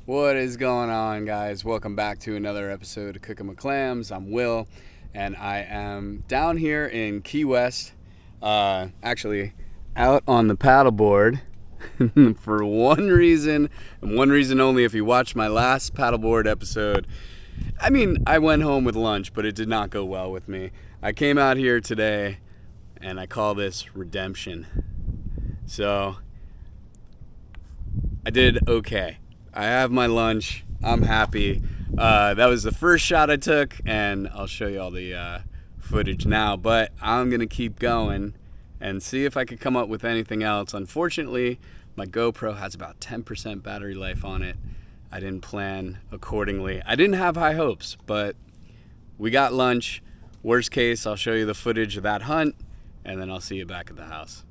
What is going on, guys? Welcome back to another episode of Cooking with Clams. I'm Will, and I am down here in Key West, actually out on the paddleboard for one reason, and one reason only. If you watched my last paddleboard episode, I went home with lunch, but it did not go well with me. I came out here today, and I call this redemption. So, I did okay. I have my lunch. I'm happy. That was the first shot I took, and I'll show you all the footage now. But I'm going to keep going and see if I could come up with anything else. Unfortunately, my GoPro has about 10% battery life on it. I didn't plan accordingly. I didn't have high hopes, but we got lunch. Worst case, I'll show you the footage of that hunt, and then I'll see you back at the house.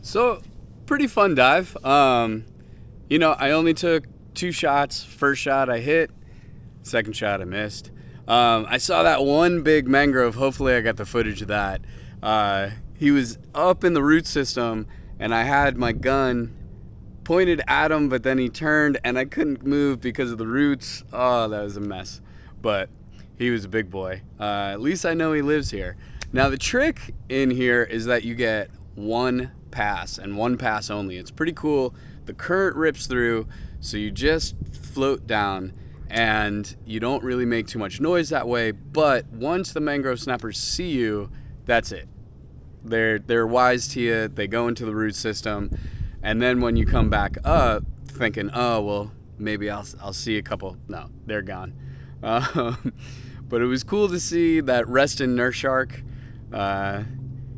So, pretty fun dive. I only took 2 shots. First shot I hit, second shot I missed. I saw that one big mangrove. Hopefully I got the footage of that. He was up in the root system, and I had my gun pointed at him, but then he turned, and I couldn't move because of the roots. Oh, that was a mess. But he was a big boy. At least I know he lives here. Now, the trick in here is that you get one pass and one pass only. It's pretty cool. The current rips through, so you just float down and you don't really make too much noise that way. But once the mangrove snappers see you, that's it. They're wise to you. They go into the root system, and then when you come back up thinking, oh well, maybe I'll see a couple, no, they're gone. But it was cool to see that resting nurse shark.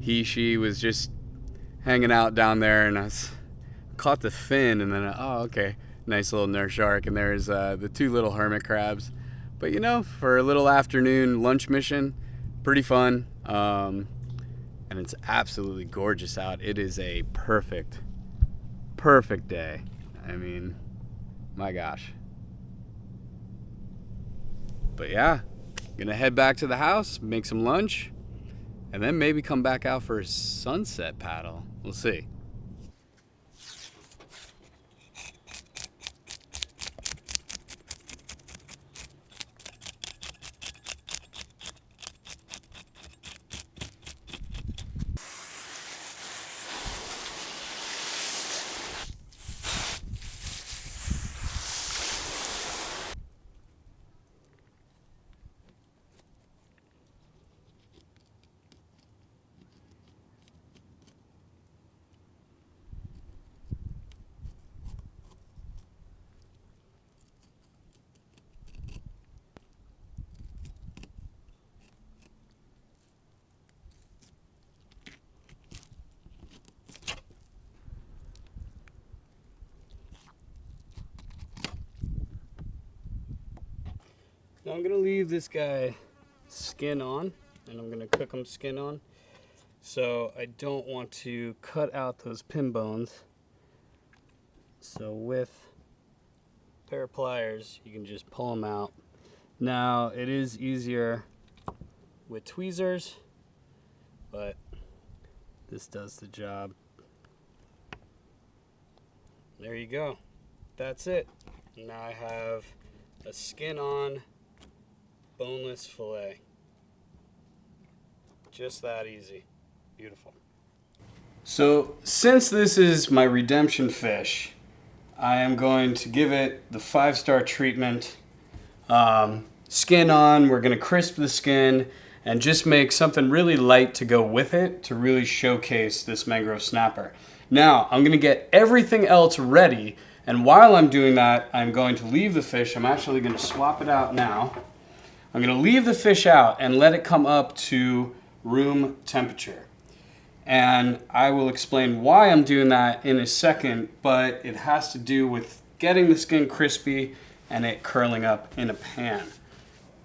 She was just hanging out down there, and I caught the fin, and then okay, nice little nurse shark. And there's the 2 little hermit crabs. But you know, for a little afternoon lunch mission, pretty fun. And it's absolutely gorgeous out. It is a perfect day. I mean, my gosh. But yeah, gonna head back to the house, make some lunch, and then maybe come back out for a sunset paddle. We'll see. Now I'm gonna leave this guy skin on, and I'm gonna cook him skin on. So I don't want to cut out those pin bones. So with a pair of pliers, you can just pull them out. Now it is easier with tweezers, but this does the job. There you go. That's it. Now I have a skin on boneless fillet. Just that easy. Beautiful. So since this is my redemption fish, I am going to give it the 5-star treatment. Skin on, we're going to crisp the skin and just make something really light to go with it to really showcase this mangrove snapper. Now I'm going to get everything else ready, and while I'm doing that, I'm going to leave the fish. I'm actually going to swap it out now. I'm going to leave the fish out and let it come up to room temperature. And I will explain why I'm doing that in a second, but it has to do with getting the skin crispy and it curling up in a pan.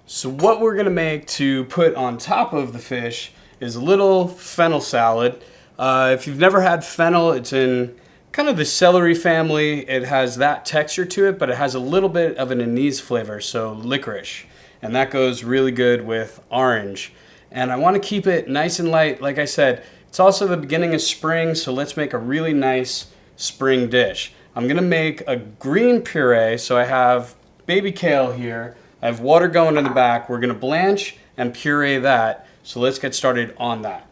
So what we're gonna make to put on top of the fish is a little fennel salad. If you've never had fennel, it's in kind of the celery family. It has that texture to it, but it has a little bit of an anise flavor, so licorice. And that goes really good with orange. And I wanna keep it nice and light. Like I said, it's also the beginning of spring, so let's make a really nice spring dish. I'm gonna make a green puree, so I have baby kale here. I have water going in the back. We're gonna blanch and puree that. So let's get started on that.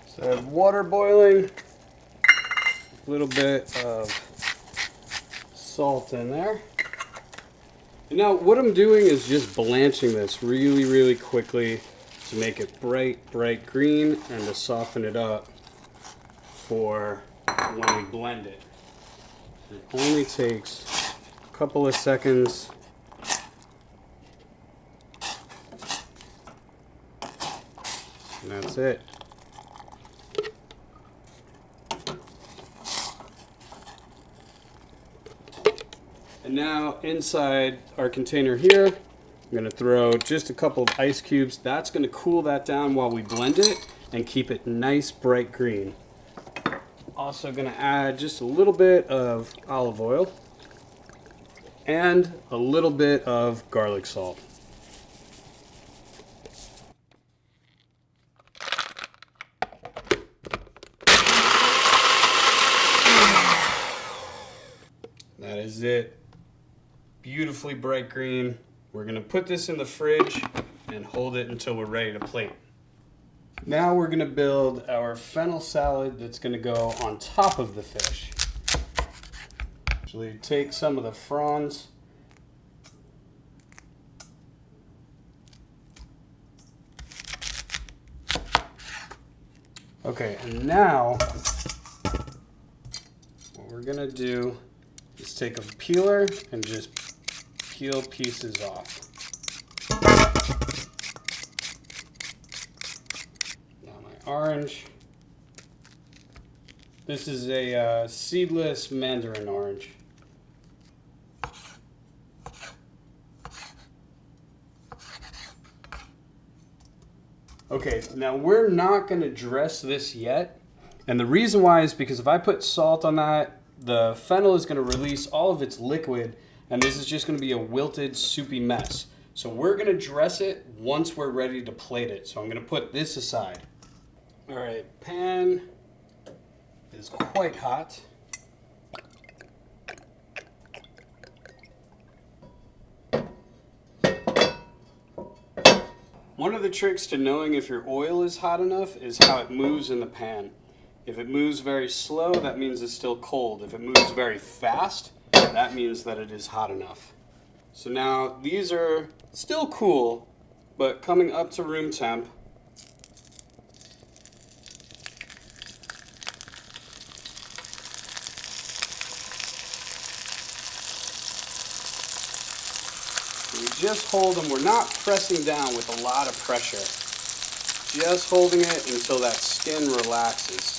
So I have water boiling, a little bit of salt in there. And now what I'm doing is just blanching this really, really quickly to make it bright green and to soften it up for when we blend it. It only takes a couple of seconds. And that's it. And now inside our container here, I'm going to throw just a couple of ice cubes. That's going to cool that down while we blend it and keep it nice bright green. Also going to add just a little bit of olive oil and a little bit of garlic salt. That is it. Beautifully bright green. We're gonna put this in the fridge and hold it until we're ready to plate. Now we're gonna build our fennel salad that's gonna go on top of the fish. Actually, take some of the fronds. Okay, and now what we're gonna do is take a peeler and just peel pieces off. Now my orange. This is a seedless mandarin orange. Okay, now we're not going to dress this yet. And the reason why is because if I put salt on that, the fennel is going to release all of its liquid, and this is just going to be a wilted, soupy mess. So we're going to dress it once we're ready to plate it. So I'm going to put this aside. All right, pan is quite hot. One of the tricks to knowing if your oil is hot enough is how it moves in the pan. If it moves very slow, that means it's still cold. If it moves very fast, that means that it is hot enough. So now these are still cool, but coming up to room temp. We just hold them. We're not pressing down with a lot of pressure. Just holding it until that skin relaxes.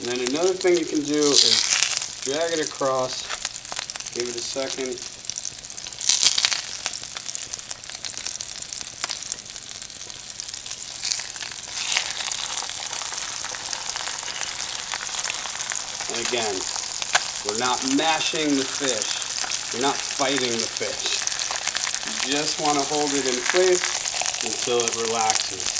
And then another thing you can do is drag it across, give it a second. And again, we're not mashing the fish. We're not fighting the fish. You just want to hold it in place until it relaxes.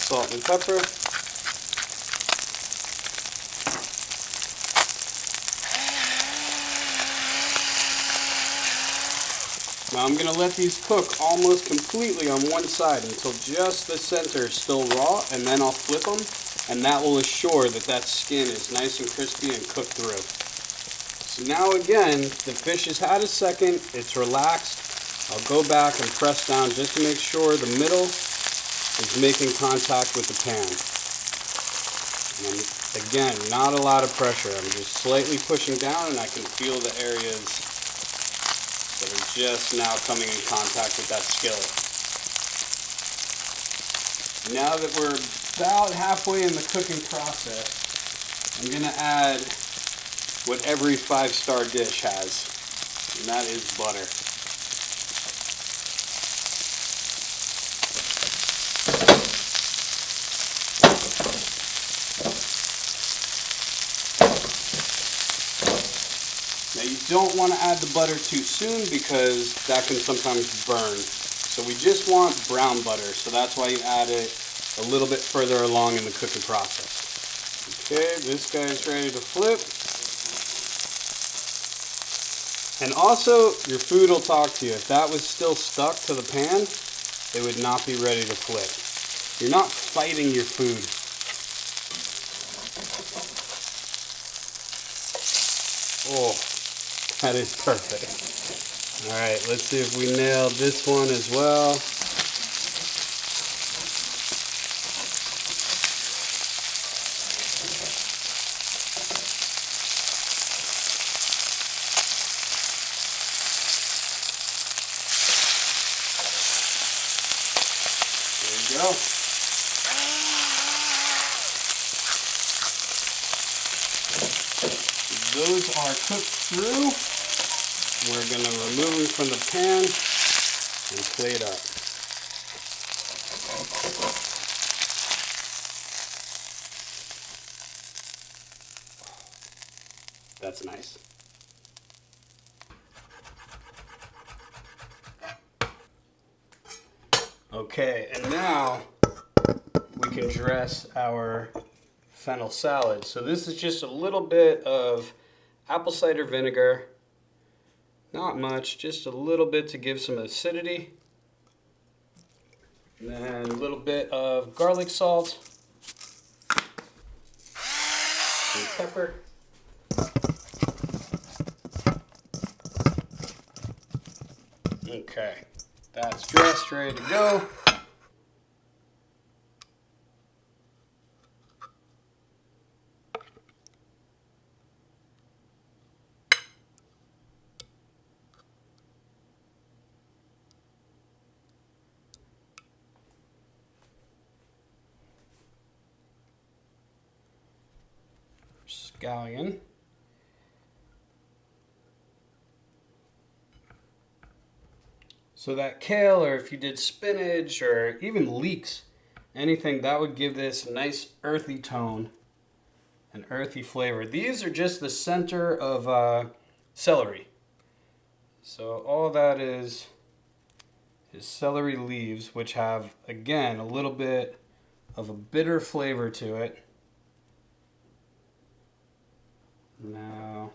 Salt and pepper. Now I'm going to let these cook almost completely on one side until just the center is still raw, and then I'll flip them, and that will assure that that skin is nice and crispy and cooked through. So now again, the fish has had a second, it's relaxed. I'll go back and press down just to make sure the middle is making contact with the pan. And again, not a lot of pressure. I'm just slightly pushing down, and I can feel the areas that are just now coming in contact with that skillet. Now that we're about halfway in the cooking process, I'm going to add what every 5-star dish has, and that is butter. Now you don't want to add the butter too soon because that can sometimes burn. So we just want brown butter, so that's why you add it a little bit further along in the cooking process. Okay, this guy's ready to flip. And also, your food will talk to you. If that was still stuck to the pan, it would not be ready to flip. You're not fighting your food. Oh. That is perfect. All right, let's see if we nailed this one as well. There you go. Those are cooked through. We're going to remove them from the pan and plate up. That's nice. Okay, and now we can dress our fennel salad. So this is just a little bit of apple cider vinegar. Not much, just a little bit to give some acidity. And then a little bit of garlic salt. And pepper. Okay, that's dressed, ready to go. scallion. So that kale, or if you did spinach, or even leeks, anything that would give this a nice earthy tone, an earthy flavor. These are just the center of celery. So all that is celery leaves, which have, again, a little bit of a bitter flavor to it. Now,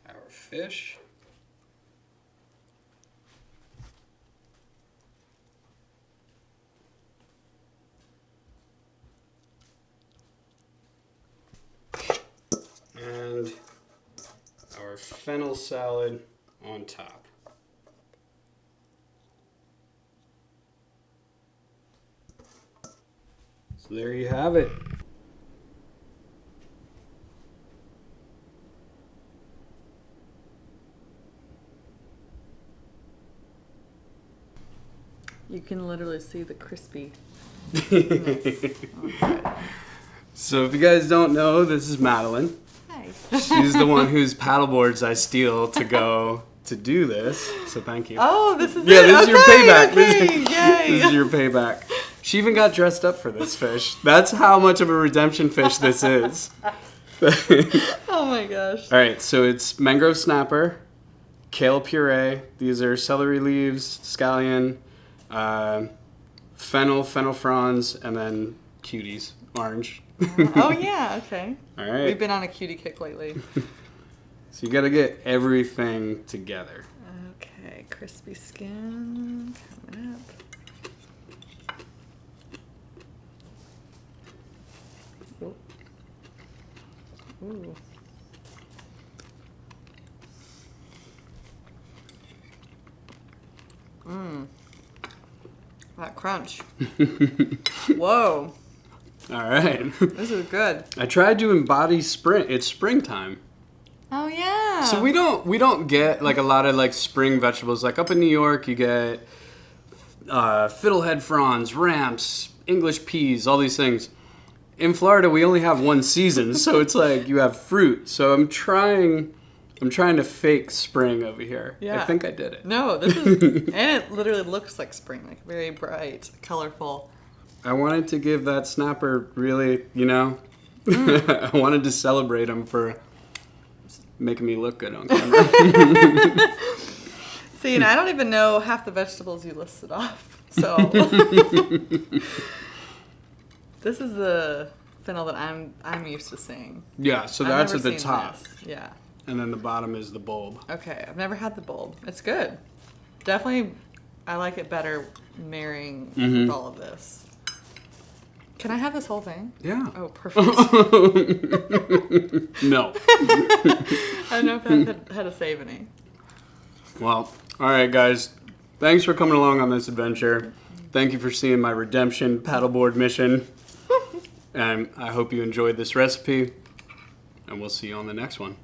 our fish. And our fennel salad on top. So there you have it. You can literally see the crispy. So if you guys don't know, this is Madeline. Hi. She's the one whose paddleboards I steal to go to do this. So thank you. Oh, this is Yeah, it. this is your payback. Okay, yay. This is your payback. She even got dressed up for this fish. That's how much of a redemption fish this is. Oh my gosh. All right, so it's mangrove snapper, kale puree. These are celery leaves, scallion, fennel fronds, and then cuties, orange. Oh yeah, okay. All right. We've been on a cutie kick lately. So you got to get everything together. Okay, crispy skin coming up. Ooh. Mmm. That crunch. Whoa. All right. This is good. I tried to embody spring. It's springtime. Oh yeah. So we don't get like a lot of like spring vegetables. Like up in New York, you get fiddlehead fronds, ramps, English peas, all these things. In Florida, we only have one season, so it's like you have fruit. So I'm trying to fake spring over here. Yeah. I think I did it. No, this is, and it literally looks like spring, like very bright, colorful. I wanted to give that snapper really, I wanted to celebrate him for making me look good on camera. See, and I don't even know half the vegetables you listed off. So this is the fennel that I'm used to seeing. Yeah, so I've that's never at the seen top. this. Yeah. And then the bottom is the bulb. Okay, I've never had the bulb. It's good. Definitely, I like it better marrying with all of this. Can I have this whole thing? Yeah. Oh, perfect. No. I don't know if I had to save any. Well, all right, guys. Thanks for coming along on this adventure. Thank you for seeing my redemption paddleboard mission. And I hope you enjoyed this recipe. And we'll see you on the next one.